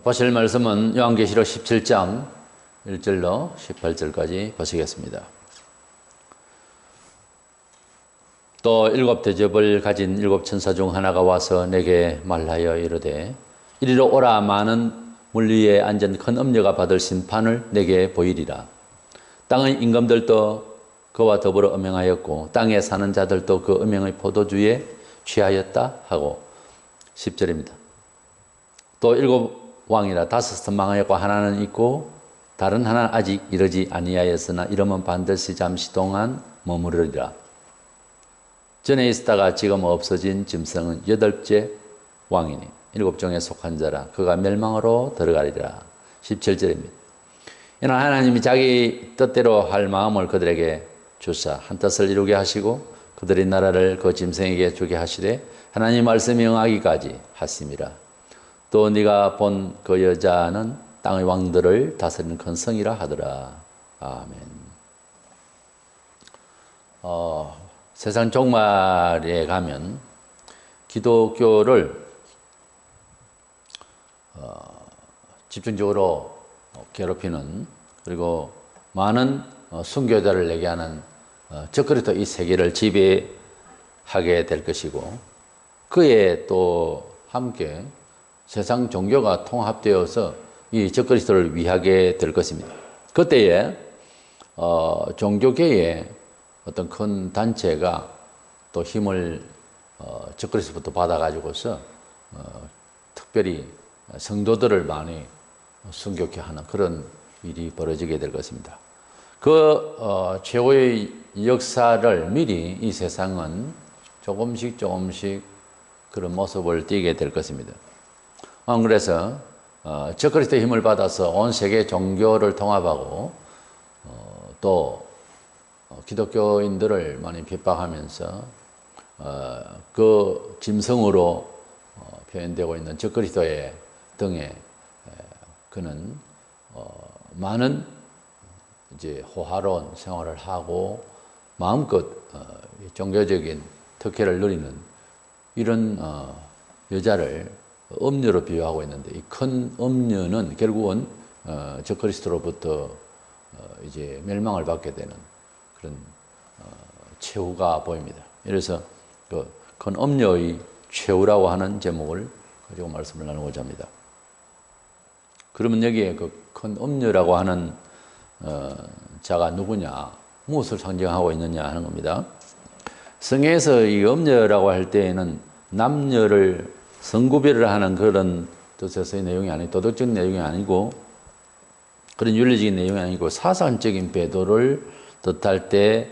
보실 말씀은 요한계시록 17장 1절로 18절까지 보시겠습니다. 또 일곱 대접을 가진 일곱 천사 중 하나가 와서 내게 말하여 이르되 이리로 오라. 많은 물 위에 앉은 큰 음녀가 받을 심판을 내게 보이리라. 땅의 임금들도 그와 더불어 음행하였고 땅에 사는 자들도 그 음행의 포도주에 취하였다 하고 10절입니다. 또 일곱 왕이라 다섯은 망하였고 하나는 있고 다른 하나는 아직 이르지 아니하였으나 이름은 반드시 잠시 동안 머무르리라. 전에 있었다가 지금 없어진 짐승은 여덟째 왕이니 일곱 종에 속한 자라. 그가 멸망으로 들어가리라. 17절입니다. 이는 하나님이 자기 뜻대로 할 마음을 그들에게 주사 한 뜻을 이루게 하시고 그들의 나라를 그 짐승에게 주게 하시되 하나님 말씀이 응하기까지 하심이라. 또 네가 본 그 여자는 땅의 왕들을 다스리는 큰 성이라 하더라. 아멘. 세상 종말에 가면 기독교를 집중적으로 괴롭히는, 그리고 많은 순교자를 내게 하는 적그리스도 이 세계를 지배하게 될 것이고, 그에 또 함께 세상 종교가 통합되어서 이 적그리스도를 위하게 될 것입니다. 그때에 종교계의 어떤 큰 단체가 또 힘을 적그리스도부터 받아가지고서 특별히 성도들을 많이 순교케 하는 그런 일이 벌어지게 될 것입니다. 그 최후의 역사를 미리 이 세상은 조금씩 그런 모습을 띠게 될 것입니다. 그래서 적그리스도의 힘을 받아서 온 세계 종교를 통합하고 또 기독교인들을 많이 핍박하면서 그 짐승으로 표현되고 있는 적그리스도의 등에 그는 많은 이제 호화로운 생활을 하고 마음껏 종교적인 특혜를 누리는 이런 여자를 음녀로 비유하고 있는데, 이 큰 음녀는 결국은 적그리스도로부터 이제 멸망을 받게 되는 그런 최후가 보입니다. 그래서 그 큰 음녀의 최후라고 하는 제목을 가지고 말씀을 나누고자 합니다. 그러면 여기에 그 큰 음녀라고 하는 자가 누구냐, 무엇을 상징하고 있느냐 하는 겁니다. 성경에서 이 음녀라고 할 때에는 남녀를 성구별을 하는 그런 뜻에서의 내용이 아니고, 도덕적인 내용이 아니고, 그런 윤리적인 내용이 아니고 사상적인 배도를 뜻할 때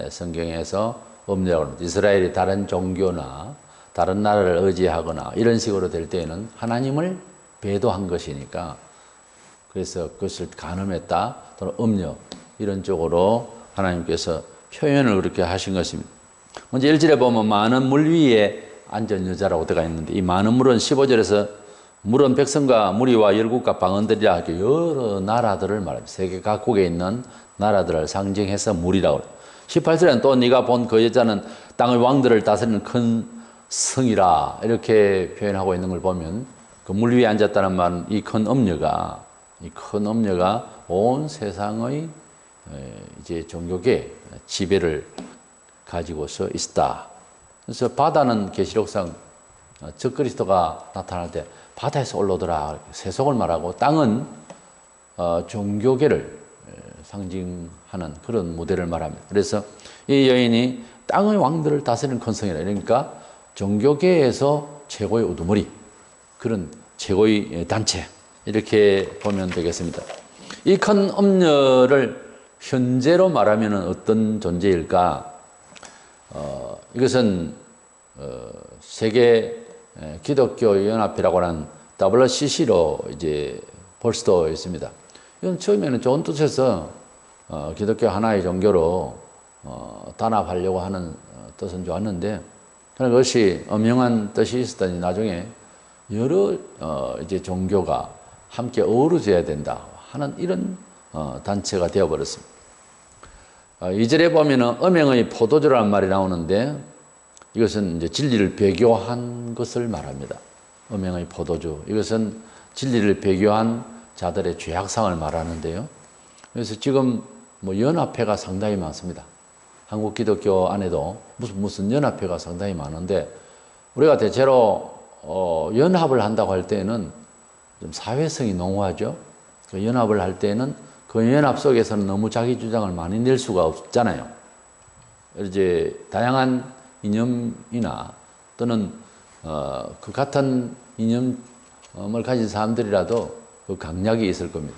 성경에서 음녀라고 합니다. 이스라엘이 다른 종교나 다른 나라를 의지하거나 이런 식으로 될 때에는 하나님을 배도한 것이니까, 그래서 그것을 간음했다 또는 음녀 이런 쪽으로 하나님께서 표현을 그렇게 하신 것입니다. 먼저 1절에 보면 많은 물 위에 앉은 여자라고 들어가 있는데, 이 많은 물은 15절에서 물은 백성과 무리와 열국과 방언들이라 여러 나라들을 말합니다. 세계 각국에 있는 나라들을 상징해서 물이라고 합니다. 18절에는 또 네가 본 그 여자는 땅의 왕들을 다스리는 큰 성이라 이렇게 표현하고 있는 걸 보면, 그 물 위에 앉았다는 말은 이 큰 음녀가 온 세상의 이제 종교계 지배를 가지고서 있다. 그래서 바다는 계시록상 적그리스도가 나타날 때 바다에서 올라오더라 세속을 말하고, 땅은 종교계를 상징하는 그런 무대를 말합니다. 그래서 이 여인이 땅의 왕들을 다스리는 큰 성이라, 그러니까 종교계에서 최고의 우두머리, 그런 최고의 단체, 이렇게 보면 되겠습니다. 이 큰 음녀를 현재로 말하면 어떤 존재일까? 이것은 세계 기독교 연합회라고 하는 WCC로 이제 볼 수도 있습니다. 이건 처음에는 좋은 뜻에서 기독교 하나의 종교로 단합하려고 하는 뜻은 좋았는데, 그것이 엄명한 뜻이 있었더니 나중에 여러 이제 종교가 함께 어우러져야 된다 하는 이런 단체가 되어버렸습니다. 2절에 보면은 음행의 포도주라는 말이 나오는데, 이것은 이제 진리를 배교한 것을 말합니다. 음행의 포도주. 이것은 진리를 배교한 자들의 죄악상을 말하는데요. 그래서 지금 뭐 연합회가 상당히 많습니다. 한국 기독교 안에도 무슨 연합회가 상당히 많은데, 우리가 대체로 연합을 한다고 할 때는 좀 사회성이 농후하죠. 그 연합을 할 때는 그 연합 속에서는 너무 자기 주장을 많이 낼 수가 없잖아요. 이제 다양한 이념이나 또는 그 같은 이념을 가진 사람들이라도 그 강약이 있을 겁니다.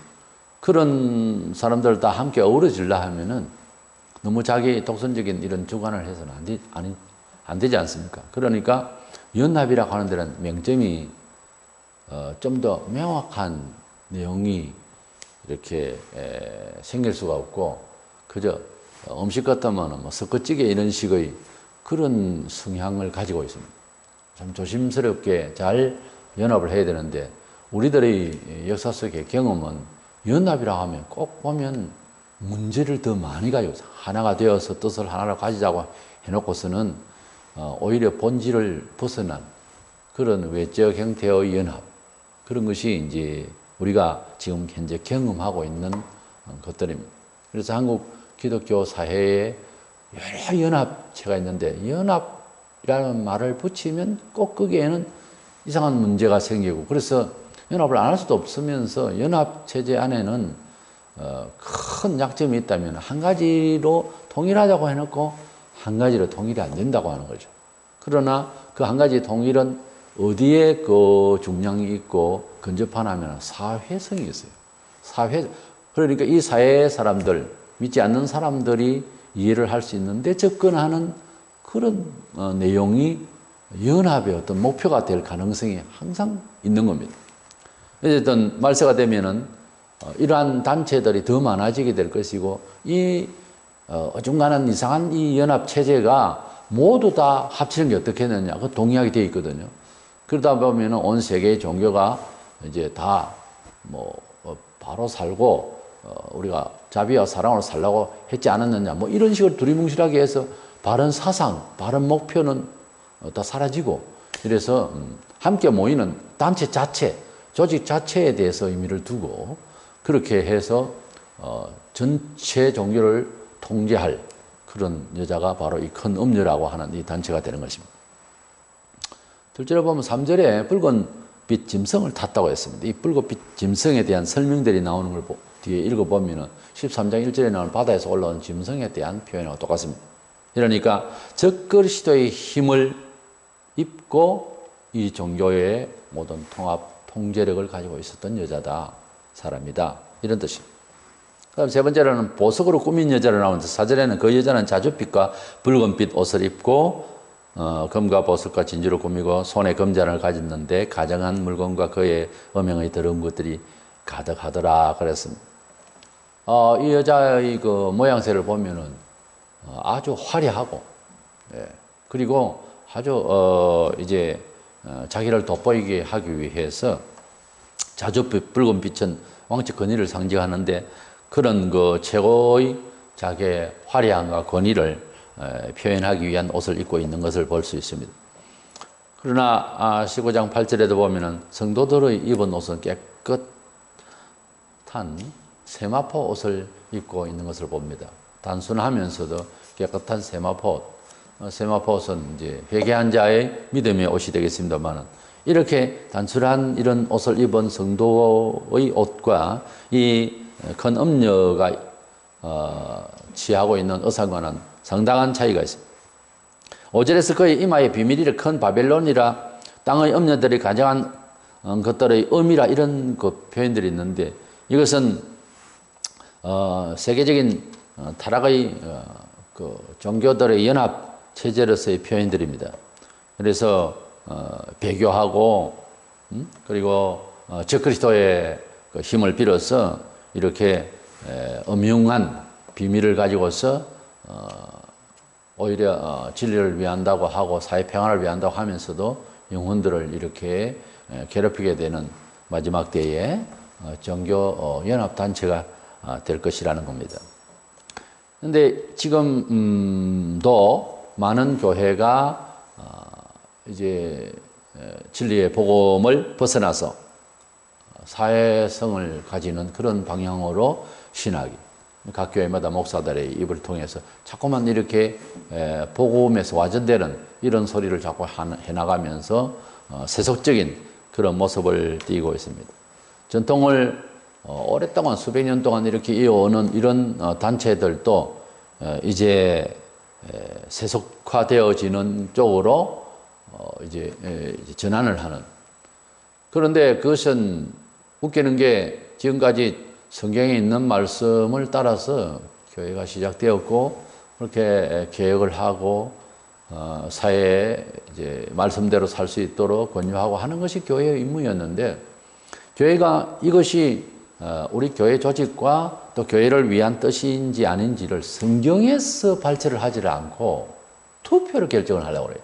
그런 사람들 다 함께 어우러지려 하면은 너무 자기 독선적인 이런 주관을 해서는 안 되지 않습니까? 그러니까 연합이라고 하는 데는 명점이 좀 더 명확한 내용이 이렇게 생길 수가 없고, 그저 음식 같으면 뭐 섞어찌개 이런 식의 그런 성향을 가지고 있습니다. 참 조심스럽게 잘 연합을 해야 되는데, 우리들의 역사 속의 경험은 연합이라고 하면 꼭 보면 문제를 더 많이 가지고 있어요. 하나가 되어서 뜻을 하나로 가지자고 해놓고서는 오히려 본질을 벗어난 그런 외적 형태의 연합, 그런 것이 이제 우리가 지금 현재 경험하고 있는 것들입니다. 그래서 한국 기독교 사회에 여러 연합체가 있는데, 연합이라는 말을 붙이면 꼭 거기에는 이상한 문제가 생기고, 그래서 연합을 안 할 수도 없으면서 연합체제 안에는 큰 약점이 있다면 한 가지로 통일하자고 해놓고 한 가지로 통일이 안 된다고 하는 거죠. 그러나 그 한 가지 통일은 어디에 그 중량이 있고 근접하냐면 사회성이 있어요. 그러니까 이 사회의 사람들, 믿지 않는 사람들이 이해를 할 수 있는데 접근하는 그런 내용이 연합의 어떤 목표가 될 가능성이 항상 있는 겁니다. 어쨌든 말세가 되면은 이러한 단체들이 더 많아지게 될 것이고, 이 어중간한 이상한 이 연합 체제가 모두 다 합치는 게 어떻겠느냐, 그 동의하게 되어 있거든요. 그러다 보면은 온 세계의 종교가 이제 다 뭐 바로 살고 우리가 자비와 사랑으로 살라고 했지 않았느냐, 뭐 이런 식으로 두리뭉실하게 해서 바른 사상, 바른 목표는 다 사라지고, 이래서 함께 모이는 단체 자체, 조직 자체에 대해서 의미를 두고 그렇게 해서 전체 종교를 통제할 그런 여자가 바로 이 큰 음녀라고 하는 이 단체가 되는 것입니다. 둘째로 보면 3절에 붉은빛 짐승을 탔다고 했습니다. 이 붉은빛 짐승에 대한 설명들이 나오는 걸 뒤에 읽어보면 13장 1절에 나오는 바다에서 올라온 짐승에 대한 표현하고 똑같습니다. 그러니까 적그리스도의 힘을 입고 이 종교의 모든 통제력을 가지고 있었던 여자다, 사람이다, 이런 뜻입니다. 그다음 세 번째로는 보석으로 꾸민 여자로 나오는데, 4절에는 그 여자는 자줏빛과 붉은빛 옷을 입고 금과 보석과 진주로 꾸미고 손에 금잔을 가졌는데 가정한 물건과 그의 음행의 더러운 것들이 가득하더라 그랬습니다. 이 여자의 그 모양새를 보면은 아주 화려하고, 그리고 아주 이제 자기를 돋보이게 하기 위해서 자줏빛 붉은 빛은 왕적 권위를 상징하는데, 그런 그 최고의 자기의 화려함과 권위를 표현하기 위한 옷을 입고 있는 것을 볼 수 있습니다. 그러나 15장 8절에도 보면은 성도들의 입은 옷은 깨끗한 세마포 옷을 입고 있는 것을 봅니다. 단순하면서도 깨끗한 세마포 옷. 세마포 옷은 이제 회개한 자의 믿음의 옷이 되겠습니다만은, 이렇게 단순한 이런 옷을 입은 성도의 옷과 이 큰 음녀가 취하고 있는 의상과는 상당한 차이가 있습니다. 5절에서 그의 이마에 비밀이라 큰 바벨론이라 땅의 음녀들이 가져간 것들의 의미라, 이런 그 표현들이 있는데, 이것은 세계적인 타락의 그 종교들의 연합 체제로서의 표현들입니다. 그래서 배교하고 그리고 적그리스도의 그 힘을 빌어서 이렇게 음흉한 비밀을 가지고서 오히려 진리를 위한다고 하고 사회 평안을 위한다고 하면서도 영혼들을 이렇게 괴롭히게 되는 마지막 때에 종교 연합단체가 될 것이라는 겁니다. 그런데 지금도 많은 교회가 이제 진리의 복음을 벗어나서 사회성을 가지는 그런 방향으로 신학이 각 교회마다 목사들의 입을 통해서 자꾸만 이렇게 복음에서 와전되는 이런 소리를 자꾸 해나가면서 세속적인 그런 모습을 띠고 있습니다. 전통을 오랫동안 수백 년 동안 이렇게 이어오는 이런 단체들도 이제 세속화되어지는 쪽으로 이제 전환을 하는. 그런데 그것은 웃기는 게 지금까지 성경에 있는 말씀을 따라서 교회가 시작되었고 그렇게 개혁을 하고 사회에 이제 말씀대로 살 수 있도록 권유하고 하는 것이 교회의 임무였는데 교회가 이것이 우리 교회 조직과 또 교회를 위한 뜻인지 아닌지를 성경에서 발췌를 하지를 않고 투표로 결정을 하려고 그래요.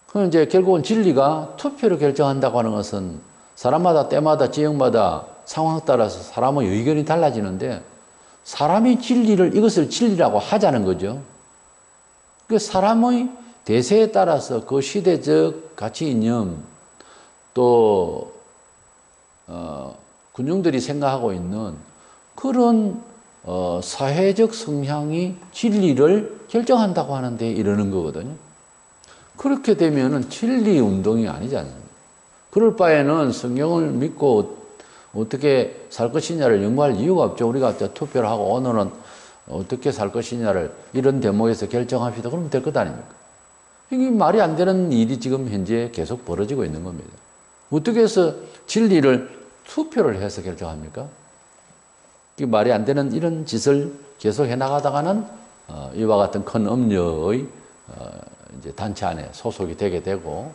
그럼 이제 결국은 진리가 투표로 결정한다고 하는 것은 사람마다 때마다 지역마다 상황 따라서 사람의 의견이 달라지는데 사람이 진리를 이것을 진리라고 하자는 거죠. 그 사람의 대세에 따라서 그 시대적 가치 이념 또 군중들이 생각하고 있는 그런 사회적 성향이 진리를 결정한다고 하는데 이러는 거거든요. 그렇게 되면은 진리 운동이 아니지 않습니까? 그럴 바에는 성경을 믿고 어떻게 살 것이냐를 연구할 이유가 없죠. 우리가 투표를 하고 오늘은 어떻게 살 것이냐를 이런 대목에서 결정합시다. 그러면 될 것 아닙니까? 이게 말이 안 되는 일이 지금 현재 계속 벌어지고 있는 겁니다. 어떻게 해서 진리를 투표를 해서 결정합니까? 이게 말이 안 되는 이런 짓을 계속 해나가다가는 이와 같은 큰 음녀의 이제 단체 안에 소속이 되게 되고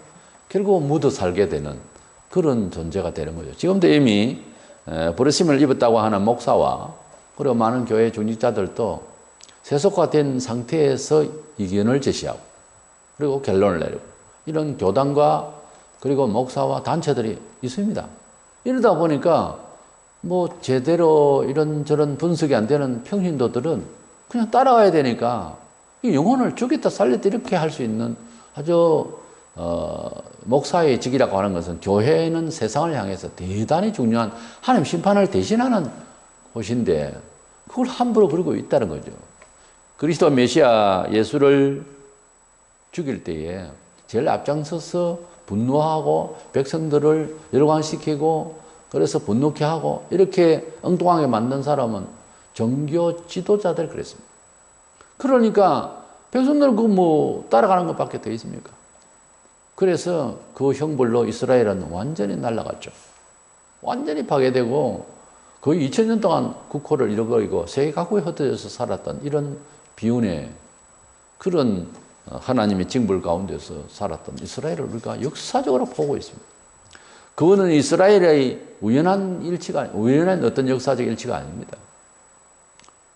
결국 묻어 살게 되는 그런 존재가 되는 거죠. 지금도 이미 버르심을 입었다고 하는 목사와 그리고 많은 교회 중직자들도 세속화된 상태에서 의견을 제시하고 그리고 결론을 내리고 이런 교단과 그리고 목사와 단체들이 있습니다. 이러다 보니까 뭐 제대로 이런저런 분석이 안 되는 평신도들은 그냥 따라가야 되니까 영혼을 죽였다 살렸다 이렇게 할 수 있는 아주 목사의 직이라고 하는 것은 교회는 세상을 향해서 대단히 중요한 하나님 심판을 대신하는 곳인데 그걸 함부로 그러고 있다는 거죠. 그리스도 메시아 예수를 죽일 때에 제일 앞장서서 분노하고 백성들을 열광시키고 그래서 분노케 하고 이렇게 엉뚱하게 만든 사람은 종교 지도자들 그랬습니다. 그러니까 백성들은 그 뭐 따라가는 것밖에 더 있습니까? 그래서 그 형벌로 이스라엘은 완전히 날아갔죠. 완전히 파괴되고 거의 2000년 동안 국호를 잃어버리고 세계 각국에 흩어져서 살았던 이런 비운의 그런 하나님의 징벌 가운데서 살았던 이스라엘을 우리가 역사적으로 보고 있습니다. 그거는 이스라엘의 우연한 어떤 역사적 일치가 아닙니다.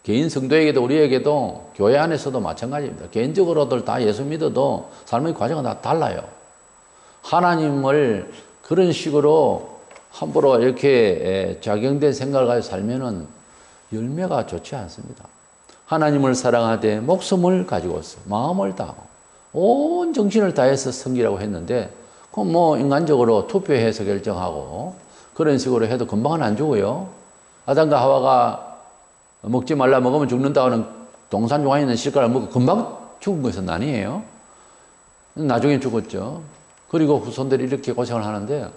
개인 성도에게도 우리에게도 교회 안에서도 마찬가지입니다. 개인적으로들 다 예수 믿어도 삶의 과정은 다 달라요. 하나님을 그런 식으로 함부로 이렇게 작용된 생각을 가지고 살면은 열매가 좋지 않습니다. 하나님을 사랑하되 목숨을 가지고서 마음을 다하고 온 정신을 다해서 섬기라고 했는데 그럼 뭐 인간적으로 투표해서 결정하고 그런 식으로 해도 금방은 안 죽어요. 아담과 하와가 먹지 말라 먹으면 죽는다는 동산중앙에 있는 실과를 먹고 금방 죽은 것은 아니에요. 나중에 죽었죠. 그리고 후손들이 이렇게 고생을 하는데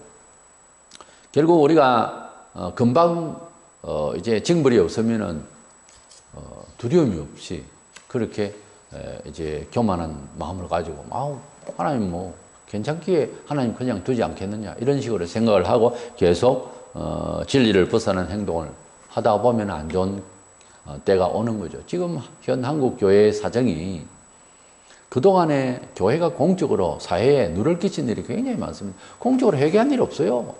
결국 우리가 금방 이제 징벌이 없으면은 두려움이 없이 그렇게 이제 교만한 마음을 가지고 하나님 뭐 괜찮기에 하나님 그냥 두지 않겠느냐 이런 식으로 생각을 하고 계속 진리를 벗어나는 행동을 하다 보면 안 좋은 때가 오는 거죠. 지금 현 한국 교회의 사정이 그동안에 교회가 공적으로 사회에 누를 끼친 일이 굉장히 많습니다. 공적으로 회개한 일 없어요.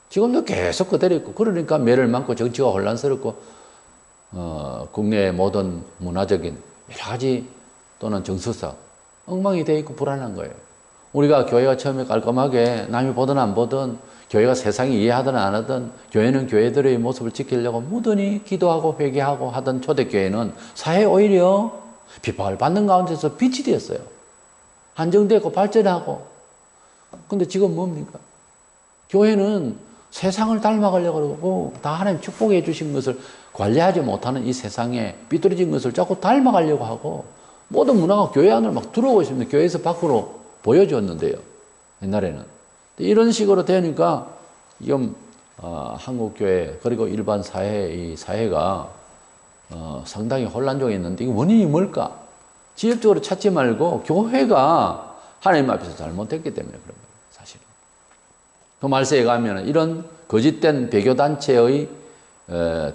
지금도 계속 그대로 있고 그러니까 매를 많고 정치가 혼란스럽고 국내의 모든 문화적인 여러 가지 또는 정서상 엉망이 되어 있고 불안한 거예요. 우리가 교회가 처음에 깔끔하게 남이 보든 안 보든 교회가 세상이 이해하든 안 하든 교회는 교회들의 모습을 지키려고 무던히 기도하고 회개하고 하던 초대교회는 사회에 오히려 비판을 받는 가운데서 빛이 되었어요. 안정되고 발전하고. 근데 지금 뭡니까? 교회는 세상을 닮아가려고 그러고 다 하나님 축복해 주신 것을 관리하지 못하는 이 세상에 삐뚤어진 것을 자꾸 닮아가려고 하고 모든 문화가 교회 안으로 막 들어오고 있습니다. 교회에서 밖으로 보여줬는데요. 옛날에는. 이런 식으로 되니까 지금 한국 교회 그리고 일반 사회 이 사회가 상당히 혼란종에 있는데 이 원인이 뭘까? 지역적으로 찾지 말고 교회가 하나님 앞에서 잘못했기 때문에 그런 거예요. 사실은. 그 말세에 가면 이런 거짓된 배교단체의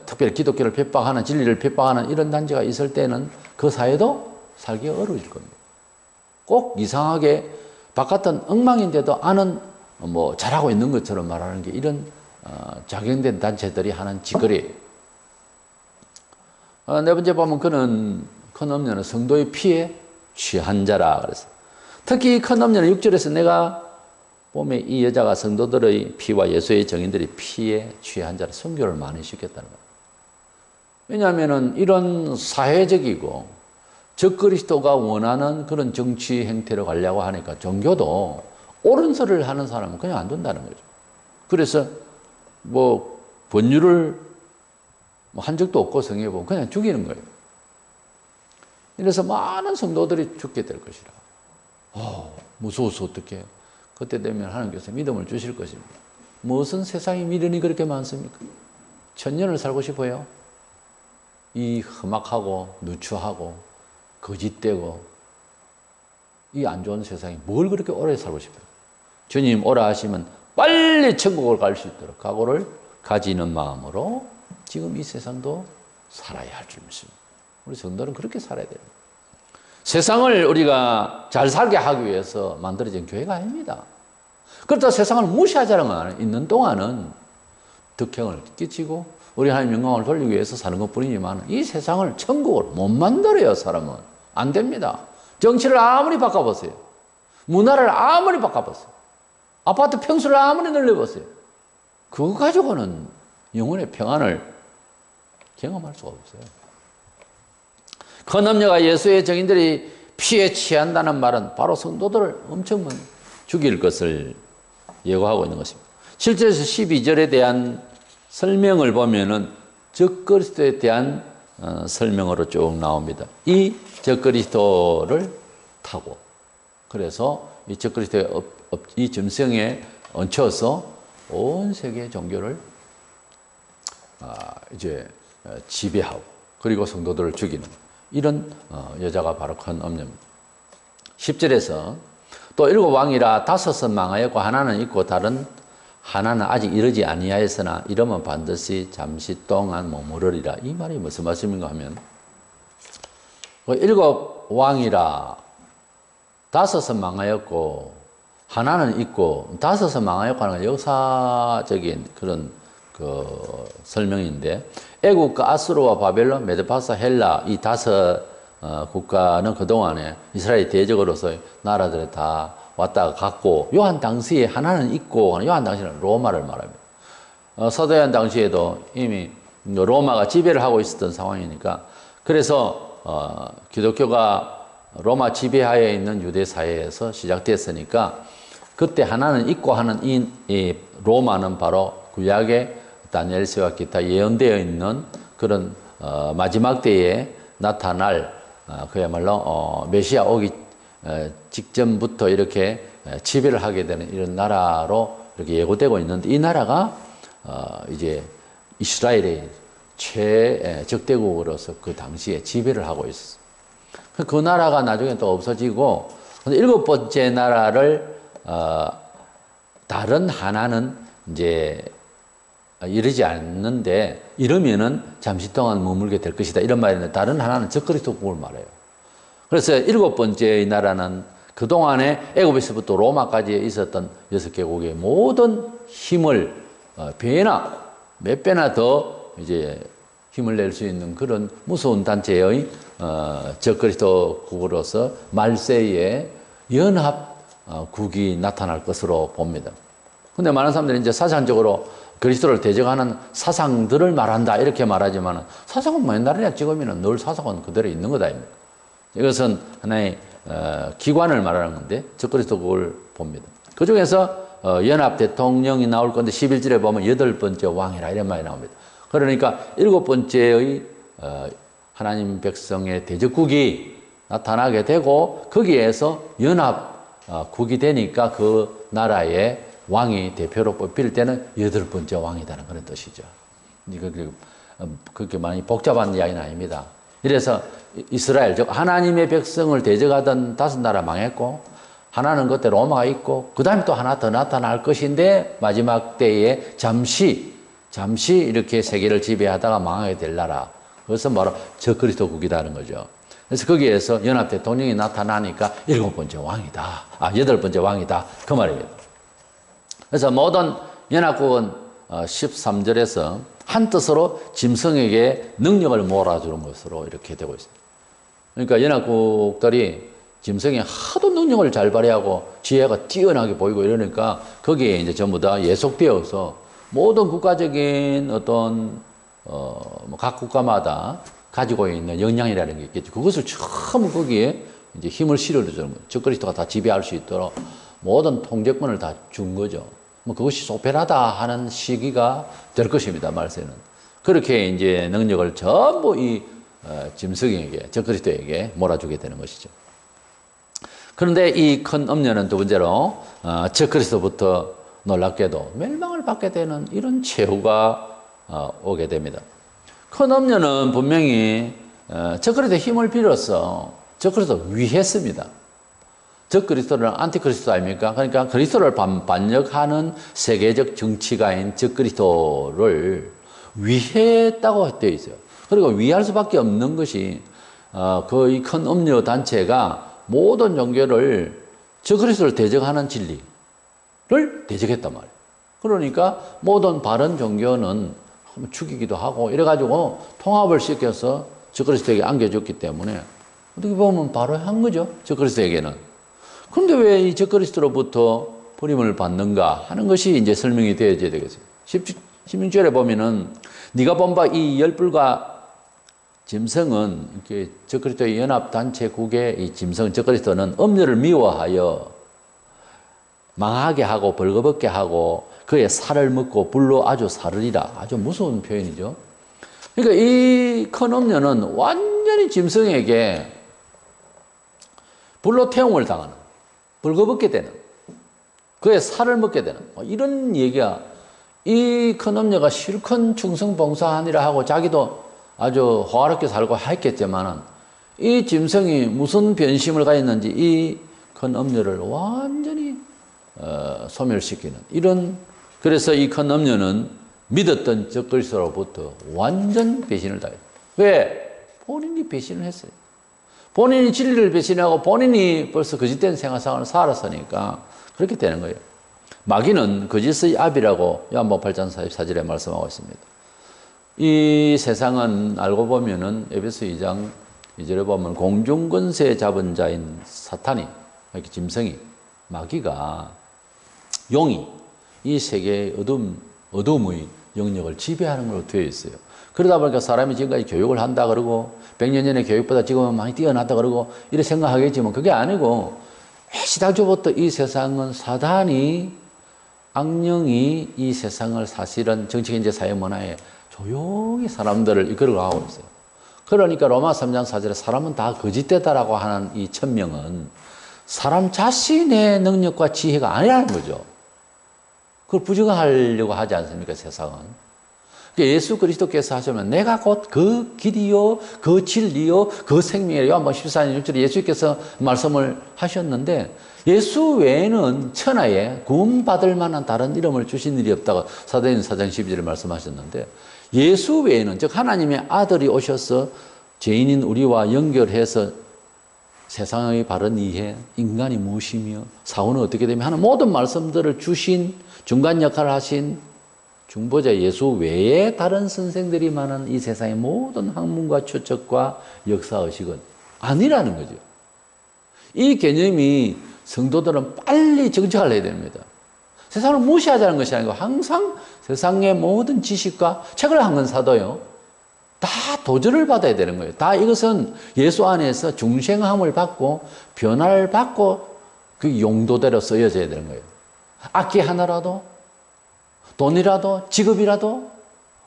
특별히 기독교를 핍박하는 진리를 핍박하는 이런 단체가 있을 때는 그 사회도 살기 어려워질 겁니다. 꼭 이상하게 바깥은 엉망인데도 안은 뭐 잘하고 있는 것처럼 말하는 게 이런 작용된 단체들이 하는 짓거리예요. 네 번째 보면 그는 큰 음녀는 성도의 피에 취한 자라 그랬어요. 특히 큰 음녀는 6절에서 내가 보면 이 여자가 성도들의 피와 예수의 정인들의 피에 취한 자라 선교를 많이 시켰다는 거예요. 왜냐하면 이런 사회적이고 적그리스도가 원하는 그런 정치 행태로 가려고 하니까 종교도 옳은 소리를 하는 사람은 그냥 안 된다는 거죠. 그래서 뭐 번유를 한 적도 없고 성경에 보면 그냥 죽이는 거예요. 이래서 많은 성도들이 죽게 될 것이라. 무서워서 어떡해. 그때 되면 하나님께서 믿음을 주실 것입니다. 무슨 세상에 미련이 그렇게 많습니까? 천년을 살고 싶어요? 이 험악하고 누추하고 거짓되고 이 안 좋은 세상에 뭘 그렇게 오래 살고 싶어요? 주님 오라 하시면 빨리 천국을 갈 수 있도록 각오를 가지는 마음으로 지금 이 세상도 살아야 할 줄 믿습니다. 우리 성도는 그렇게 살아야 돼요. 세상을 우리가 잘 살게 하기 위해서 만들어진 교회가 아닙니다. 그렇다고 세상을 무시하자는 건 아니에요. 있는 동안은 덕행을 끼치고 우리 하나님 영광을 돌리기 위해서 사는 것뿐이지만 이 세상을 천국으로 못 만들어요. 사람은. 안 됩니다. 정치를 아무리 바꿔보세요. 문화를 아무리 바꿔보세요. 아파트 평수를 아무리 늘려보세요. 그거 가지고는 영혼의 평안을 경험할 수가 없어요. 큰 남녀가 예수의 정인들이 피에 취한다는 말은 바로 성도들을 엄청 죽일 것을 예고하고 있는 것입니다. 7절에서 12절에 대한 설명을 보면은 적그리스도에 대한 설명으로 쭉 나옵니다. 이 적그리스도를 타고 그래서 이 적그리스도의 이 점성에 얹혀서 온 세계 종교를 이제 지배하고 그리고 성도들을 죽이는 이런 여자가 바로 큰 음녀입니다. 10절에서 또 7 왕이라 5은 망하였고 하나는 있고 다른 하나는 아직 이르지 아니하였으나 이러면 반드시 잠시 동안 머무르리라. 이 말이 무슨 말씀인가 하면 7 왕이라 5은 망하였고 하나는 있고 5은 망하였고 하는 건 역사적인 그런 그 설명인데 애국과 아수르와 바벨론, 메드파사, 헬라 이 5 국가는 그동안에 이스라엘 대적으로서 나라들에 다 왔다가 갔고 요한 당시에 하나는 있고 요한 당시는 로마를 말합니다. 사도 요한 당시에도 이미 로마가 지배를 하고 있었던 상황이니까 그래서 기독교가 로마 지배하에 있는 유대 사회에서 시작됐으니까 그때 하나는 있고 하는 이 로마는 바로 구약의 다니엘서와 기타 예언되어 있는 그런 마지막 때에 나타날 그야말로 메시아 오기 직전부터 이렇게 지배를 하게 되는 이런 나라로 이렇게 예고되고 있는데 이 나라가 이제 이스라엘의 최적대국으로서 그 당시에 지배를 하고 있었어요. 그 나라가 나중에 또 없어지고 7번째 나라를 다른 하나는 이제 이르지 않는데 이러면은 잠시 동안 머물게 될 것이다. 이런 말인데 다른 하나는 적그리스도국을 말해요. 그래서 7번째 나라는 그동안에 애굽에서부터 로마까지 있었던 6개국의 모든 힘을 배나 몇 배나 더 이제 힘을 낼 수 있는 그런 무서운 단체의 적그리스도국으로서 말세에 연합국이 나타날 것으로 봅니다. 근데 많은 사람들이 이제 사상적으로 그리스도를 대적하는 사상들을 말한다 이렇게 말하지만 사상은 뭐 옛날이나 지금이나 늘 사상은 그대로 있는 거다. 이것은 하나의 기관을 말하는 건데 적그리스도국을 봅니다. 그 중에서 연합 대통령이 나올 건데 11절에 보면 8번째 왕이라 이런 말이 나옵니다. 그러니까 7번째의 하나님 백성의 대적국이 나타나게 되고 거기에서 연합국이 되니까 그 나라의 왕이 대표로 뽑힐 때는 8번째 왕이라는 그런 뜻이죠. 이거 그렇게 많이 복잡한 이야기는 아닙니다. 이래서 이스라엘, 즉 하나님의 백성을 대적하던 5나라 망했고 하나는 그때 로마가 있고 그 다음에 또 하나 더 나타날 것인데 마지막 때에 잠시 이렇게 세계를 지배하다가 망하게 될 나라. 그것은 바로 적그리스도국이라는 거죠. 그래서 거기에서 연합 대통령이 나타나니까 7번째 왕이다. 8번째 왕이다. 그 말입니다. 그래서 모든 연합국은 13절에서 한 뜻으로 짐승에게 능력을 몰아주는 것으로 이렇게 되고 있습니다. 그러니까 연합국들이 짐승이 하도 능력을 잘 발휘하고 지혜가 뛰어나게 보이고 이러니까 거기에 이제 전부 다 예속되어서 모든 국가적인 어떤 각 국가마다 가지고 있는 역량이라는 게 있겠죠. 그것을 전부 거기에 이제 힘을 실어주는 거죠. 적그리스도가 다 지배할 수 있도록 모든 통제권을 다 준 거죠. 뭐 그것이 소멸하다 하는 시기가 될 것입니다. 말세는 그렇게 이제 능력을 전부 이 짐승에게 적그리스도에게 몰아주게 되는 것이죠. 그런데 이 큰 음료는 두 번째로 적그리스도부터 놀랍게도 멸망을 받게 되는 이런 최후가 오게 됩니다. 큰 음료는 분명히 적그리스도의 힘을 빌어서 적그리스도를 위했습니다. 적그리스도는 안티그리스도 아닙니까? 그러니까 그리스도를 반역하는 세계적 정치가인 적그리스도를 위했다고 되어 있어요. 그리고 위할 수밖에 없는 것이 그 이 큰 음료 단체가 모든 종교를 적그리스도를 대적하는 진리를 대적했단 말이에요. 그러니까 모든 바른 종교는 죽이기도 하고 이래가지고 통합을 시켜서 적그리스도에게 안겨줬기 때문에 어떻게 보면 바로 한 거죠. 적그리스도에게는. 그런데 왜 이 적그리스도로부터 버림을 받는가 하는 것이 이제 설명이 되어져야 되겠어요. 16절에 보면은 네가 본 바 이 열불과 짐승은 이렇게 적그리스도의 연합단체국의 이 짐승 적그리스도는 음료를 미워하여 망하게 하고 벌거벗게 하고 그의 살을 먹고 불로 아주 사르리라. 아주 무서운 표현이죠. 그러니까 이 큰 음료는 완전히 짐승에게 불로 태움을 당하는, 벌거벗게 되는, 그의 살을 먹게 되는 이런 얘기가 이 큰 음료가 실컷 충성봉사하니라 하고 자기도 아주 호화롭게 살고 했겠지만은 이 짐승이 무슨 변심을 가졌는지 이 큰 음료를 완전히 소멸시키는 이런. 그래서 이 큰 음료는 믿었던 적그리스도로부터 완전 배신을 당했다. 왜? 본인이 배신을 했어요. 본인이 진리를 배신하고 본인이 벌써 거짓된 생활상을 살았으니까 그렇게 되는 거예요. 마귀는 거짓의 아비라고 요한복음 8장 44절에 말씀하고 있습니다. 이 세상은 알고 보면은 에베소 2장 2절에 보면 공중권세 잡은 자인 사탄이, 이렇게 짐승이, 마귀가, 용이 이 세계의 어둠의 영역을 지배하는 걸로 되어 있어요. 그러다 보니까 사람이 지금까지 교육을 한다 그러고 100년 전에 교육보다 지금은 많이 뛰어났다 그러고 이렇게 생각하겠지만 그게 아니고 시작부터 이 세상은 사단이, 악령이 이 세상을 사실은 정치, 경제, 사회, 문화에 조용히 사람들을 이끌어가고 있어요. 그러니까 로마 3장 4절에 사람은 다 거짓되다라고 하는 이 천명은 사람 자신의 능력과 지혜가 아니라는 거죠. 그걸 부정하려고 하지 않습니까, 세상은? 예수 그리스도께서 하시면 내가 곧 그 길이요, 그 진리요, 그 생명이에요. 요한복음 14장 6절에 예수께서 말씀을 하셨는데 예수 외에는 천하에 구원받을 만한 다른 이름을 주신 일이 없다고 사도행전 4장 12절에 말씀하셨는데 예수 외에는, 즉 하나님의 아들이 오셔서 죄인인 우리와 연결해서 세상의 바른 이해, 인간이 무엇이며 사후는 어떻게 되며 하는 모든 말씀들을 주신, 중간 역할을 하신 중보자 예수 외에 다른 선생들이 많은 이 세상의 모든 학문과 추측과 역사의식은 아니라는 거죠. 이 개념이 성도들은 빨리 정착을 해야 됩니다. 세상을 무시하자는 것이 아니고 항상 세상의 모든 지식과 책을 한 권 사도요, 다 도전을 받아야 되는 거예요. 다 이것은 예수 안에서 중생함을 받고 변화를 받고 그 용도대로 쓰여져야 되는 거예요. 악기 하나라도, 돈이라도, 직업이라도,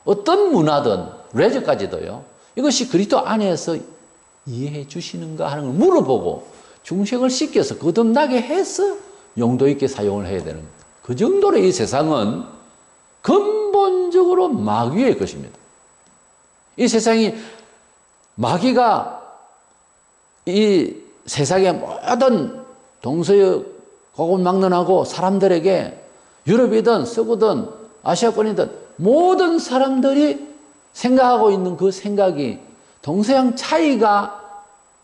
어떤 문화든, 레저까지도요. 이것이 그리스도 안에서 이해해 주시는가 하는 걸 물어보고 중생을 씻겨서 거듭나게 해서 용도 있게 사용을 해야 되는 거예요. 그 정도로 이 세상은 근본적으로 마귀의 것입니다. 이 세상이 마귀가 이 세상의 모든 동서의 고군망론하고 사람들에게 유럽이든 서구든 아시아권이든 모든 사람들이 생각하고 있는 그 생각이 동서양 차이가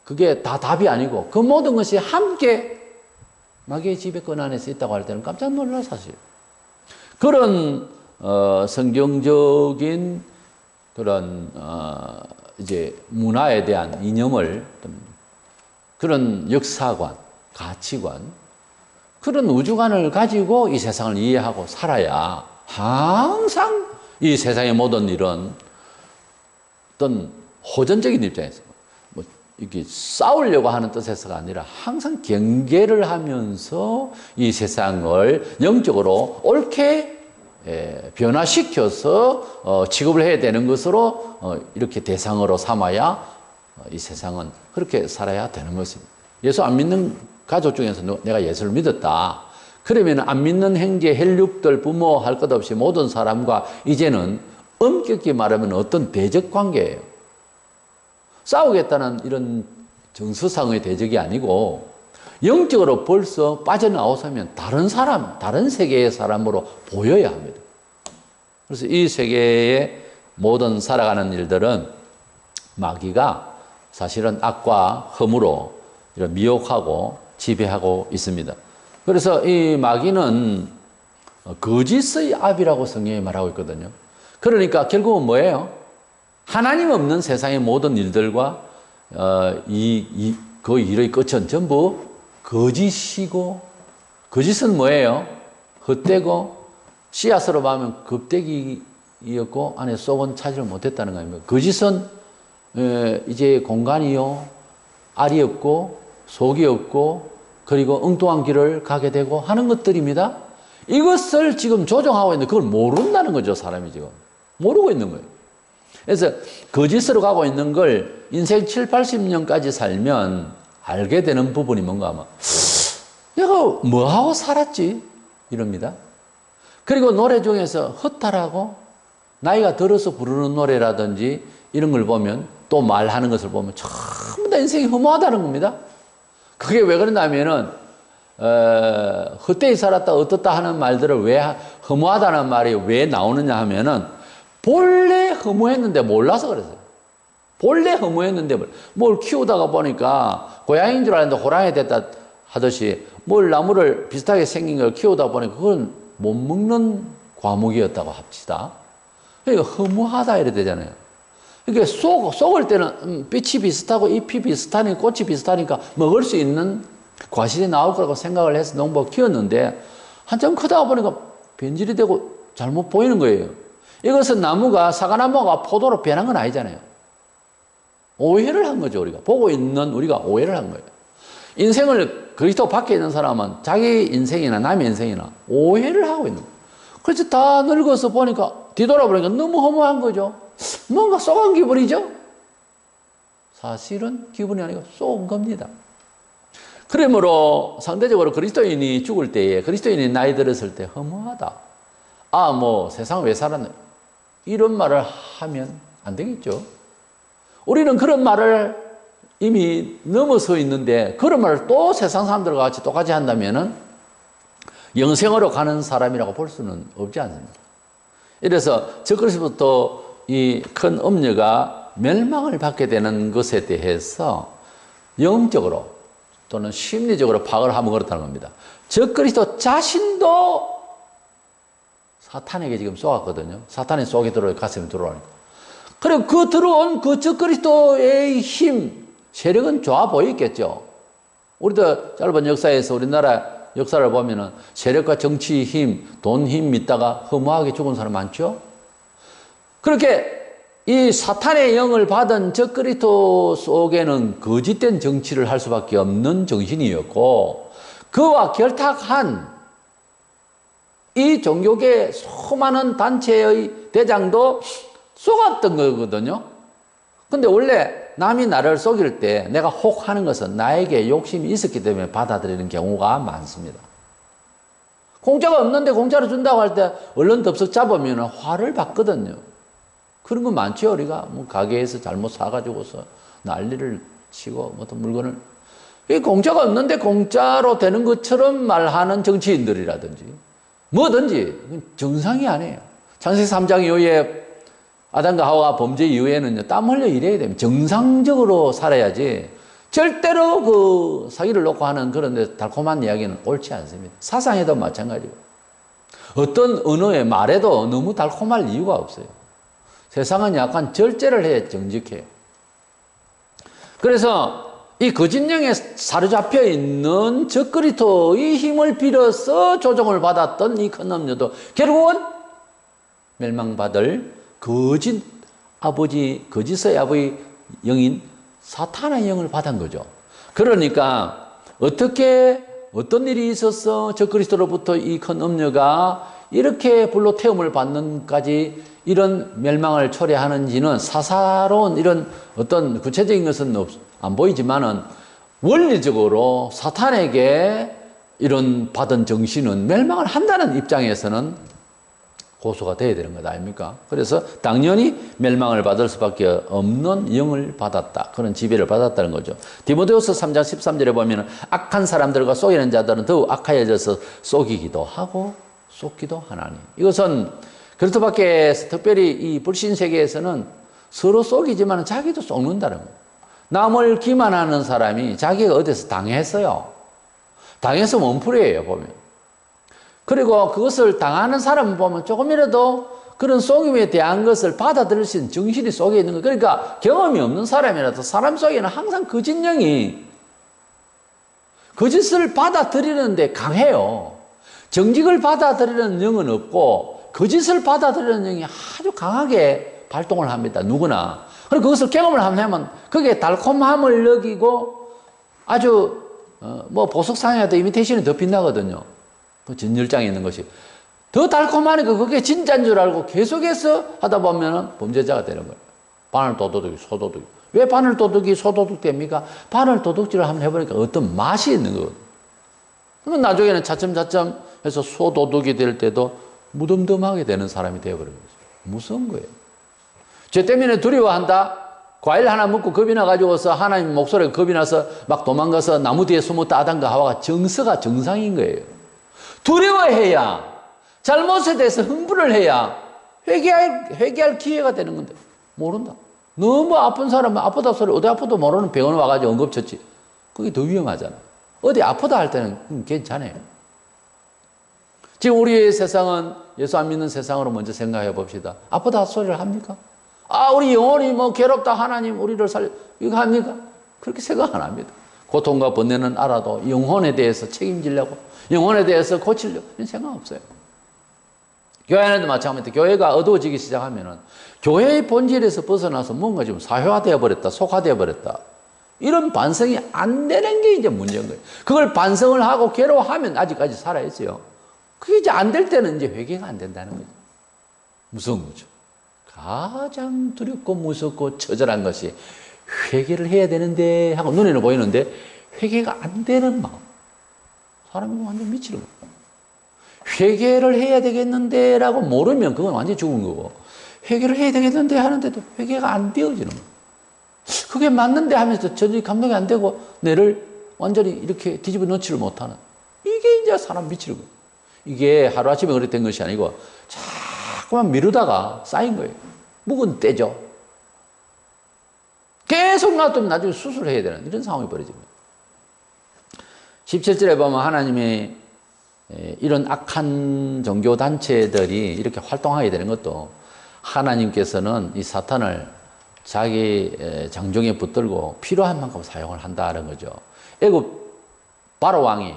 그게 다 답이 아니고 그 모든 것이 함께 마귀의 지배권 안에서 있다고 할 때는 깜짝 놀라 사실. 그런 성경적인 그런 이제 문화에 대한 이념을 그런 역사관, 가치관, 그런 우주관을 가지고 이 세상을 이해하고 살아야 항상 이 세상의 모든 일은 어떤 호전적인 입장에서 뭐 이렇게 싸우려고 하는 뜻에서가 아니라 항상 경계를 하면서 이 세상을 영적으로 옳게 변화시켜서 취급을 해야 되는 것으로 이렇게 대상으로 삼아야 이 세상은 그렇게 살아야 되는 것입니다. 예수 안 믿는 가족 중에서 내가 예수를 믿었다. 그러면 안 믿는 형제, 혈육들, 부모 할 것 없이 모든 사람과 이제는 엄격히 말하면 어떤 대적 관계예요. 싸우겠다는 이런 정서상의 대적이 아니고 영적으로 벌써 빠져나오면 다른 사람, 다른 세계의 사람으로 보여야 합니다. 그래서 이 세계의 모든 살아가는 일들은 마귀가 사실은 악과 흠으로 이런 미혹하고 지배하고 있습니다. 그래서 이 마귀는 거짓의 압이라고 성경이 말하고 있거든요. 그러니까 결국은 뭐예요? 하나님 없는 세상의 모든 일들과 그 일의 끝은 전부 거짓이고, 거짓은 뭐예요? 헛되고 씨앗으로 보면 겁대기였고 안에 쏙은 차지를 못했다는 겁니다. 거짓은 이제 공간이요, 알이 없고 속이 없고 그리고 엉뚱한 길을 가게 되고 하는 것들입니다. 이것을 지금 조종하고 있는데 그걸 모른다는 거죠. 사람이 지금 모르고 있는 거예요. 그래서 거짓으로 가고 있는 걸 인생 7, 80년까지 살면 알게 되는 부분이 뭔가 아마 내가 뭐하고 살았지? 이럽니다. 그리고 노래 중에서 허탈하고 나이가 들어서 부르는 노래라든지 이런 걸 보면 또 말하는 것을 보면 전부 다 인생이 허무하다는 겁니다. 그게 왜 그러냐면은 헛되이 살았다 어떻다 하는 말들을 왜 허무하다는 말이 왜 나오느냐 하면은 본래 허무했는데 몰라서 그랬어요. 본래 허무했는데 뭘 키우다가 보니까 고양이인 줄 알았는데 호랑이 됐다 하듯이 뭘 나무를 비슷하게 생긴 걸 키우다 보니까 그건 못 먹는 과목이었다고 합시다. 그러니까 허무하다 이래 되잖아요. 그러니까 쏙을 때는 빛이 비슷하고 잎이 비슷하니까 꽃이 비슷하니까 먹을 수 있는 과실이 나올 거라고 생각을 해서 농부가 키웠는데 한참 크다가 보니까 변질이 되고 잘못 보이는 거예요. 이것은 나무가 사과나무가 포도로 변한 건 아니잖아요. 오해를 한 거죠. 우리가 보고 있는 우리가 오해를 한 거예요. 인생을 그리스도 밖에 있는 사람은 자기 인생이나 남의 인생이나 오해를 하고 있는 거예요. 그래서 다 늙어서 보니까 뒤돌아보니까 너무 허무한 거죠. 뭔가 쏘은 기분이죠. 사실은 기분이 아니고 쏘은 겁니다. 그러므로 상대적으로 그리스도인이 죽을 때에 그리스도인이 나이 들었을 때 허무하다. 아, 뭐 세상 왜 살았나 이런 말을 하면 안 되겠죠. 우리는 그런 말을 이미 넘어서 있는데 그런 말을 또 세상 사람들과 같이 똑같이 한다면은 영생으로 가는 사람이라고 볼 수는 없지 않습니까? 이래서 적그리스도부터 이 큰 음녀가 멸망을 받게 되는 것에 대해서 영적으로 또는 심리적으로 파악을 하면 그렇다는 겁니다. 적그리스도 자신도 사탄에게 지금 쏘았거든요. 사탄이 속에 들어오고 가슴에 들어오니까. 그리고 그 들어온 그 적그리스도의 힘, 세력은 좋아 보이겠죠. 우리도 짧은 역사에서 우리나라 역사를 보면은 세력과 정치 힘, 돈 힘 믿다가 허무하게 죽은 사람 많죠. 그렇게 이 사탄의 영을 받은 적그리스도 속에는 거짓된 정치를 할 수밖에 없는 정신이었고 그와 결탁한 이 종교계 수많은 단체의 대장도 속았던 거거든요. 근데 원래 남이 나를 속일 때 내가 혹 하는 것은 나에게 욕심이 있었기 때문에 받아들이는 경우가 많습니다. 공짜가 없는데 공짜로 준다고 할 때 얼른 덥석 잡으면 화를 받거든요. 그런 거 많죠. 우리가 뭐 가게에서 잘못 사가지고서 난리를 치고 어떤 물건을 공짜가 없는데 공짜로 되는 것처럼 말하는 정치인들이라든지 뭐든지 정상이 아니에요. 창세기 3장 이후에 아담과 하와가 범죄 이후에는요, 땀 흘려 일해야 됩니다. 정상적으로 살아야지 절대로 그 사기를 놓고 하는 그런 데 달콤한 이야기는 옳지 않습니다. 사상에도 마찬가지고 어떤 언어의 말에도 너무 달콤할 이유가 없어요. 세상은 약간 절제를 해야 정직해요. 그래서 이 거짓령에 사로잡혀 있는 적그리스도의 힘을 빌어서 조종을 받았던 이 큰 남녀도 결국은 멸망받을 거짓의 아버지 영인 사탄의 영을 받은 거죠. 그러니까 어떤 일이 있어서 적그리스도로부터 이 큰 음녀가 이렇게 불로 태움을 받는까지 이런 멸망을 초래하는지는 사사로운 이런 어떤 구체적인 것은 안 보이지만은 원리적으로 사탄에게 이런 받은 정신은 멸망을 한다는 입장에서는 고소가 돼야 되는 것 아닙니까? 그래서 당연히 멸망을 받을 수밖에 없는 영을 받았다. 그런 지배를 받았다는 거죠. 디모데후서 3장 13절에 보면 악한 사람들과 속이는 자들은 더욱 악하여져서 속이기도 하고 속기도 하나니. 이것은 그리스도 밖에서 특별히 이 불신 세계에서는 서로 속이지만 자기도 속는다는 거예요. 남을 기만하는 사람이 자기가 어디서 당했어요. 당해서 몸풀이에요, 보면. 그리고 그것을 당하는 사람을 보면 조금이라도 그런 속임에 대한 것을 받아들일 수 있는 정신이 속에 있는 거예요. 그러니까 경험이 없는 사람이라도 사람 속에는 항상 거짓령이 거짓을 받아들이는데 강해요. 정직을 받아들이는 영은 없고 거짓을 받아들이는 영이 아주 강하게 발동을 합니다. 누구나. 그리고 그것을 경험을 하면 그게 달콤함을 느끼고 아주 뭐 보석상에도 이미테이션이 더 빛나거든요. 그 진열장에 있는 것이 더 달콤하니까 그게 진짜인 줄 알고 계속해서 하다 보면 범죄자가 되는 거예요. 바늘 도둑이 소도둑이. 왜 바늘 도둑이 소도둑 됩니까? 바늘 도둑질을 한번 해보니까 어떤 맛이 있는 거거든요. 그러면 나중에는 차츰차츰 해서 소도둑이 될 때도 무덤덤하게 되는 사람이 되어버린 거죠. 무서운 거예요. 죄 때문에 두려워한다. 과일 하나 먹고 겁이 나가지고서 하나님 목소리가 겁이 나서 막 도망가서 나무 뒤에 숨었다 아담과 하와가 정서가 정상인 거예요. 두려워해야 잘못에 대해서 흥분을 해야 회개할 기회가 되는 건데 모른다. 너무 아픈 사람은 아프다 소리 어디 아프도 모르는 병원 와가지고 응급처치 그게 더 위험하잖아. 어디 아프다 할 때는 괜찮아요. 지금 우리의 세상은 예수 안 믿는 세상으로 먼저 생각해 봅시다. 아프다 소리를 합니까? 아 우리 영혼이 뭐 괴롭다 하나님 우리를 살려 이거 합니까? 그렇게 생각 안 합니다. 고통과 번뇌는 알아도 영혼에 대해서 책임지려고 영혼에 대해서 고치려고 이런 생각 없어요. 교회 안에도 마찬가지입니다. 교회가 어두워지기 시작하면은 교회의 본질에서 벗어나서 뭔가 좀 사회화되어 버렸다, 속화되어 버렸다. 이런 반성이 안 되는 게 이제 문제인 거예요. 그걸 반성을 하고 괴로워하면 아직까지 살아있어요. 그게 이제 안 될 때는 이제 회개가 안 된다는 거죠. 무서운 거죠. 가장 두렵고 무섭고 처절한 것이 회개를 해야 되는데 하고 눈에는 보이는데 회개가 안 되는 마음. 사람이 완전 미치는 거예요. 회개를 해야 되겠는데 라고 모르면 그건 완전히 죽은 거고 회개를 해야 되겠는데 하는데도 회개가 안 되어지는 거예요. 그게 맞는데 하면서 전혀 감동이 안 되고 뇌를 완전히 이렇게 뒤집어 놓지를 못하는 이게 이제 사람 미치는 거예요. 이게 하루아침에 그렇게 된 것이 아니고 자꾸만 미루다가 쌓인 거예요. 묵은 때죠. 계속 놔두면 나중에 수술을 해야 되는 이런 상황이 벌어집니다. 17절에 보면 하나님의 이런 악한 종교단체들이 이렇게 활동하게 되는 것도 하나님께서는 이 사탄을 자기 장종에 붙들고 필요한 만큼 사용을 한다는 거죠. 애굽 바로 왕이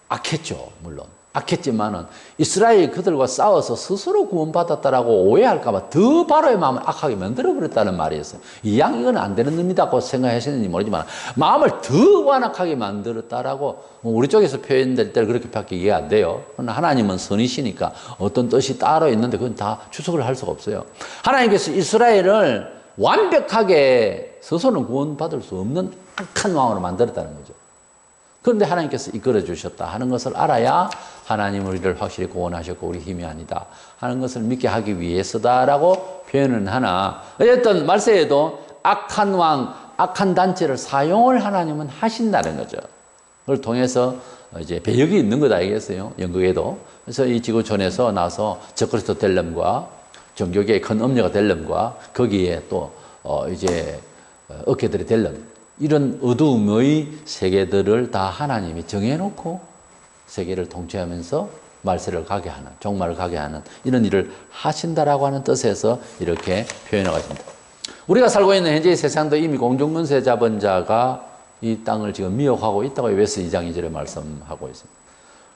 악했죠. 물론 악했지만은 이스라엘이 그들과 싸워서 스스로 구원받았다라고 오해할까봐 더 바로의 마음을 악하게 만들어버렸다는 말이었어요. 이왕 이건 안 되는 놈이다고 생각하시는지 모르지만 마음을 더 완악하게 만들었다라고 우리 쪽에서 표현될 때는 그렇게밖에 이해 안 돼요. 그러나 하나님은 선이시니까 어떤 뜻이 따로 있는데 그건 다 추측을 할 수가 없어요. 하나님께서 이스라엘을 완벽하게 스스로는 구원받을 수 없는 악한 왕으로 만들었다는 거죠. 그런데 하나님께서 이끌어 주셨다 하는 것을 알아야 하나님 우리를 확실히 구원하셨고 우리 힘이 아니다 하는 것을 믿게 하기 위해서다라고 표현은 하나, 어쨌든 말세에도 악한 왕, 악한 단체를 사용을 하나님은 하신다는 거죠. 그걸 통해서 이제 배역이 있는 것 아니겠어요? 영국에도. 그래서 이 지구촌에서 나서 적그리스도 델렘과 종교계의 큰 엄녀가 델렘과 거기에 또 이제 어깨들이 델렘, 이런 어두움의 세계들을 다 하나님이 정해놓고 세계를 통치하면서 말세를 가게 하는, 종말을 가게 하는 이런 일을 하신다라고 하는 뜻에서 이렇게 표현하고 있습니다. 우리가 살고 있는 현재의 세상도 이미 공중권세 잡은 자가 이 땅을 지금 미혹하고 있다고 에베소 2장 2절에 말씀하고 있습니다.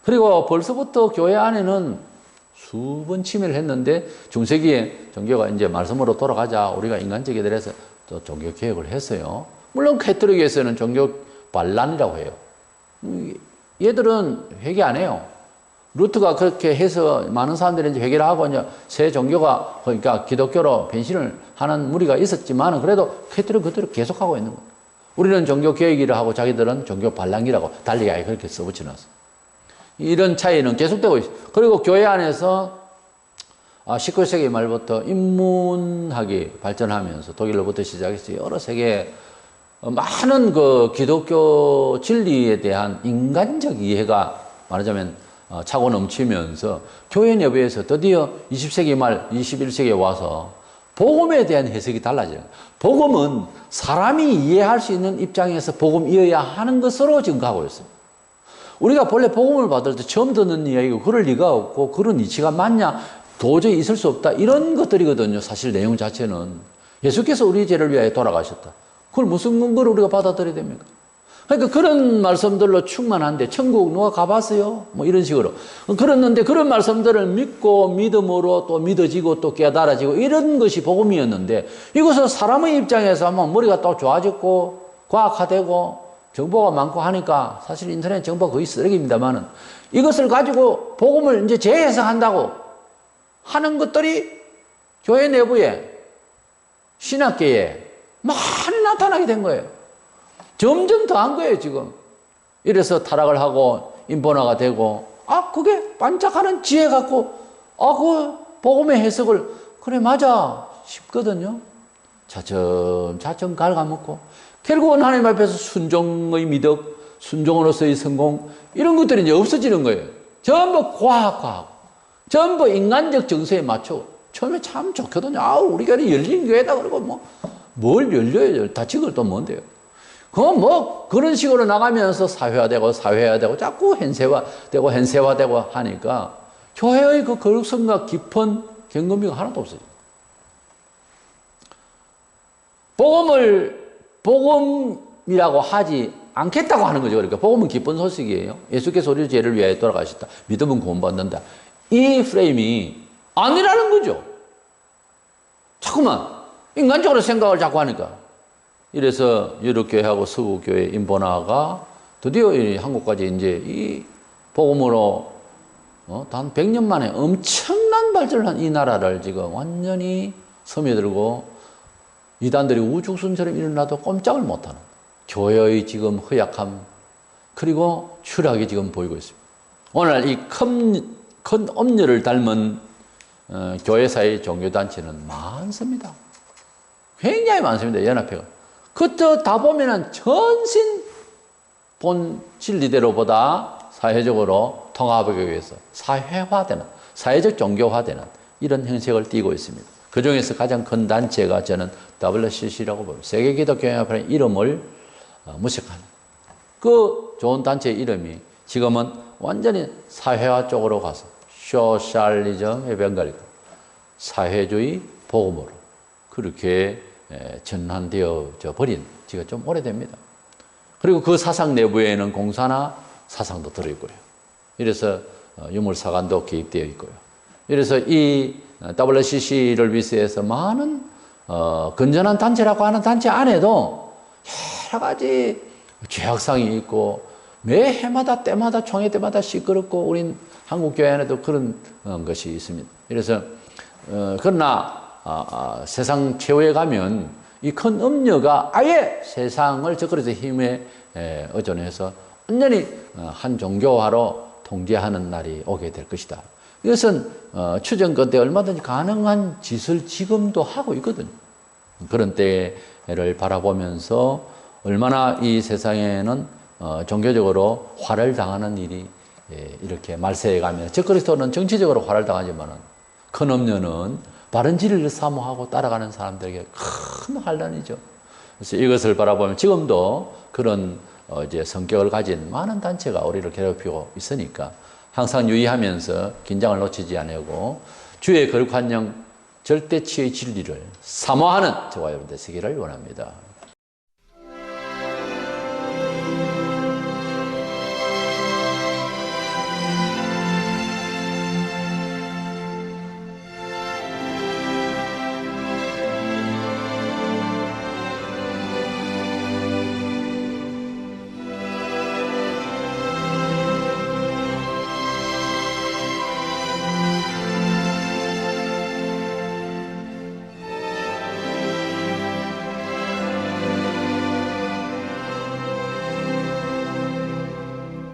그리고 벌써부터 교회 안에는 수번 침해를 했는데 중세기에 종교가 이제 말씀으로 돌아가자 우리가 인간적에 대해서 또 종교 개혁을 했어요. 물론 캐톨릭에서는 종교 반란이라고 해요. 얘들은 회개 안 해요. 루트가 그렇게 해서 많은 사람들이 이제 회개를 하고 이제 새 종교가 그러니까 기독교로 변신을 하는 무리가 있었지만 그래도 캐톨릭 그대로 계속하고 있는 거예요. 우리는 종교 개혁이라 하고 자기들은 종교 반란이라고 달리 아예 그렇게 써붙여놨어요. 이런 차이는 계속되고 있어요. 그리고 교회 안에서 19세기 말부터 인문학이 발전하면서 독일로부터 시작해서 여러 세계 많은 그 기독교 진리에 대한 인간적 이해가 말하자면 차고 넘치면서 교회 내부에서 드디어 20세기 말 21세기에 와서 복음에 대한 해석이 달라져요. 복음은 사람이 이해할 수 있는 입장에서 복음이어야 하는 것으로 지금 가고 있어요. 우리가 본래 복음을 받을 때 처음 듣는 이야기고 그럴 리가 없고 그런 이치가 맞냐 도저히 있을 수 없다 이런 것들이거든요. 사실 내용 자체는 예수께서 우리 죄를 위하여 돌아가셨다. 그걸 무슨 근거로 우리가 받아들여야 됩니까? 그러니까 그런 말씀들로 충만한데 천국 누가 가봤어요? 뭐 이런 식으로 그랬는데 그런 말씀들을 믿고 믿음으로 또 믿어지고 또 깨달아지고 이런 것이 복음이었는데 이것은 사람의 입장에서 하면 머리가 또 좋아졌고 과학화되고 정보가 많고 하니까 사실 인터넷 정보가 거의 쓰레기입니다만은 이것을 가지고 복음을 이제 재해석한다고 하는 것들이 교회 내부에 신학계에 많이 나타나게 된 거예요. 점점 더한 거예요, 지금. 이래서 타락을 하고 인본화가 되고, 그게 반짝하는 지혜 갖고, 그 복음의 해석을, 그래, 맞아. 싶거든요. 차츰 갉아먹고, 결국은 하나님 앞에서 순종의 미덕, 순종으로서의 성공, 이런 것들이 이제 없어지는 거예요. 전부 과학화하고, 전부 인간적 정서에 맞춰. 처음에 참 좋거든요. 우리 교회는 열린 교회다. 그러고 뭘 열려요? 다치고 또 뭔데요? 그런 식으로 나가면서 사회화되고, 자꾸 현세화되고 하니까, 교회의 그 거룩성과 깊은 경건미가 하나도 없어요. 복음이라고 하지 않겠다고 하는 거죠. 그러니까, 복음은 기쁜 소식이에요. 예수께서 우리 죄를 위하여 돌아가셨다. 믿으면 구원받는다. 이 프레임이 아니라는 거죠. 자꾸만, 인간적으로 생각을 자꾸 하니까. 이래서 유럽교회하고 서구교회 인본화가 드디어 한국까지 이제 이 복음으로 단 100년 만에 엄청난 발전을 한 이 나라를 지금 완전히 스며들고 이단들이 우죽순처럼 일어나도 꼼짝을 못하는 교회의 지금 허약함 그리고 추락이 지금 보이고 있습니다. 오늘 이 큰 엄녀를 닮은 교회사의 종교단체는 많습니다. 굉장히 많습니다. 연합회가. 그것도 다 보면은 전신 본 진리대로보다 사회적으로 통합하기 위해서 사회화되는, 사회적 종교화되는 이런 형식을 띠고 있습니다. 그 중에서 가장 큰 단체가 저는 WCC라고 봅니다. 세계기독교연합회라는 이름을 무색하는 그 좋은 단체의 이름이 지금은 완전히 사회화 쪽으로 가서 소셜리즘에 변갈리고 사회주의 복음으로 그렇게 전환되어져 버린 지가 좀 오래됩니다. 그리고 그 사상 내부에는 공산화 사상도 들어있고요. 이래서 유물사관도 개입되어 있고요. 그래서 이 WCC를 위해서 많은 건전한 단체라고 하는 단체 안에도 여러 가지 죄악상이 있고 매 해마다 때마다 총회 때마다 시끄럽고 우린 한국 교회 안에도 그런 것이 있습니다. 그래서 그러나 세상 최후에 가면 이 큰 음녀가 아예 세상을 저그리스도의 힘에 의존해서 완전히 한 종교화로 통제하는 날이 오게 될 것이다. 이것은 추정컨 때 얼마든지 가능한 짓을 지금도 하고 있거든요. 그런 때를 바라보면서 얼마나 이 세상에는 종교적으로 화를 당하는 일이 이렇게 말세에 가면 적그리스도는 정치적으로 화를 당하지만 큰 음녀는 바른 진리를 사모하고 따라가는 사람들에게 큰 환난이죠. 그래서 이것을 바라보면 지금도 그런 이제 성격을 가진 많은 단체가 우리를 괴롭히고 있으니까 항상 유의하면서 긴장을 놓치지 않고 주의 거룩한 영 절대치의 진리를 사모하는 저와 여러분 되시기를 원합니다.